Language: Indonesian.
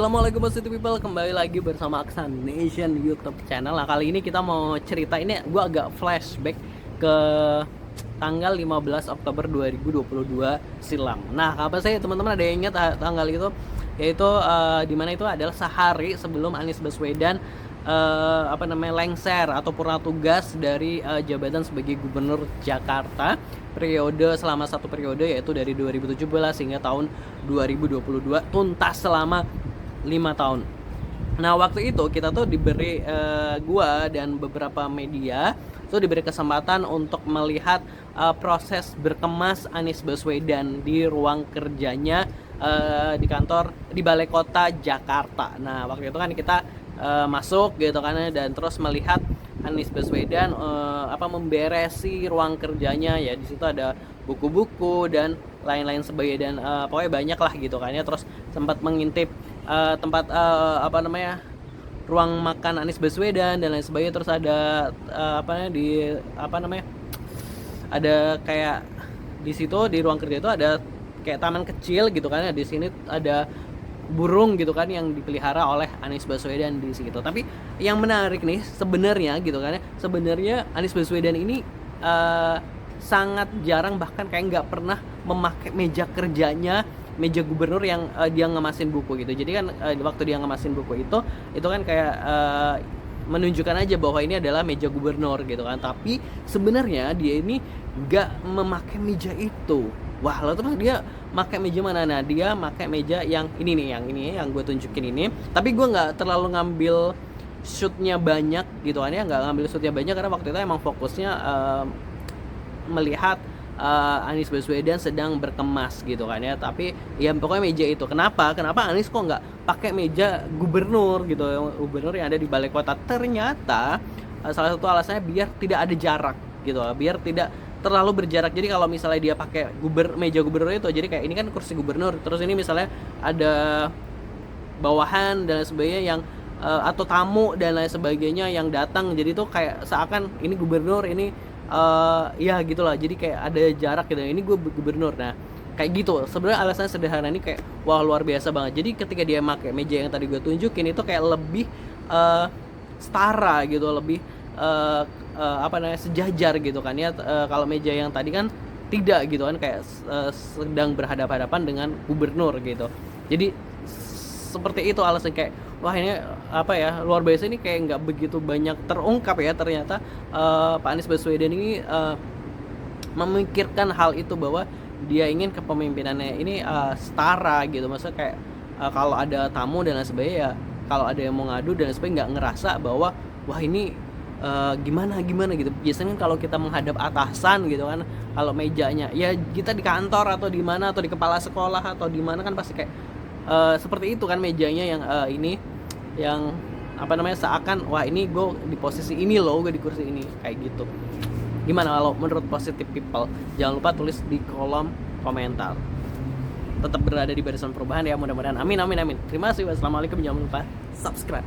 Assalamualaikum positive people, kembali lagi bersama Aksan Nation YouTube channel. Nah, kali ini kita mau cerita, ini gue agak flashback ke tanggal 15 Oktober 2022 silam. Nah, apa sih teman-teman, ada yang ingat tanggal itu? Yaitu dimana itu adalah sehari sebelum Anies Baswedan lengser atau purna tugas dari jabatan sebagai gubernur Jakarta selama satu periode, yaitu dari 2017 hingga tahun 2022, tuntas selama 5 tahun. Nah, waktu itu kita tuh diberi gua dan beberapa media tuh diberi kesempatan untuk melihat proses berkemas Anies Baswedan di ruang kerjanya di kantor di Balai Kota Jakarta. Nah, waktu itu kan kita masuk gitu kan, dan terus melihat Anies Baswedan memberesi ruang kerjanya. Ya, di situ ada buku-buku dan lain-lain sebagainya, dan pokoknya banyak lah gitu kan ya. Terus sempat mengintip tempat ruang makan Anies Baswedan dan lain sebagainya. Terus ada ada kayak di situ di ruang kerja itu ada kayak taman kecil gitu kan ya. Di sini ada burung gitu kan yang dipelihara oleh Anies Baswedan di situ. Tapi yang menarik nih sebenarnya gitu kan ya, sebenarnya Anies Baswedan ini sangat jarang, bahkan kayak nggak pernah memakai meja kerjanya, meja gubernur yang dia ngemasin buku gitu. Jadi kan waktu dia ngemasin buku itu kan kayak menunjukkan aja bahwa ini adalah meja gubernur gitu kan. Tapi sebenarnya dia ini nggak memakai meja itu. Wah, lalu terus dia pakai meja mana? Nah, dia pakai meja yang ini nih, yang gue tunjukin ini. Tapi gue nggak terlalu ngambil shootnya banyak gitu kan ya, nggak ngambil shootnya banyak karena waktu itu emang fokusnya melihat Anies Baswedan sedang berkemas gitu kan ya. Tapi ya pokoknya meja itu. Kenapa Anies kok nggak pakai meja gubernur gitu, gubernur yang ada di Balai Kota? Ternyata salah satu alasannya biar tidak ada jarak gitu, biar tidak terlalu berjarak. Jadi kalau misalnya dia pakai meja gubernur itu, jadi kayak ini kan kursi gubernur, terus ini misalnya ada bawahan dan lain sebagainya yang atau tamu dan lain sebagainya yang datang, jadi tuh kayak seakan ini gubernur, ini ya gitulah, jadi kayak ada jarak gitu, ini gue gubernur. Nah, kayak gitu sebenarnya alasannya sederhana, ini kayak wah luar biasa banget. Jadi ketika dia pakai meja yang tadi gue tunjukin itu kayak lebih setara gitu, lebih sejajar gitu kan ya. Kalau meja yang tadi kan tidak gitu kan, kayak sedang berhadapan-hadapan dengan gubernur gitu. Jadi seperti itu alasan, kayak wah ini luar biasa, ini kayak nggak begitu banyak terungkap ya. Ternyata Pak Anies Baswedan ini memikirkan hal itu, bahwa dia ingin kepemimpinannya ini setara gitu. Maksudnya kayak kalau ada tamu dan lain sebagainya, ya kalau ada yang mau ngadu dan lain sebagainya, nggak ngerasa bahwa wah ini gimana gitu. Biasanya kan kalau kita menghadap atasan gitu kan, kalau mejanya ya kita di kantor atau di mana, atau di kepala sekolah atau di mana, kan pasti kayak seperti itu kan mejanya, yang ini yang seakan wah ini gue di posisi ini loh, gue di kursi ini, kayak gitu. Gimana kalau menurut positive people? Jangan lupa tulis di kolom komentar. Tetap berada di barisan perubahan ya, mudah-mudahan. Amin. Terima kasih. Wassalamualaikum. Jangan lupa subscribe.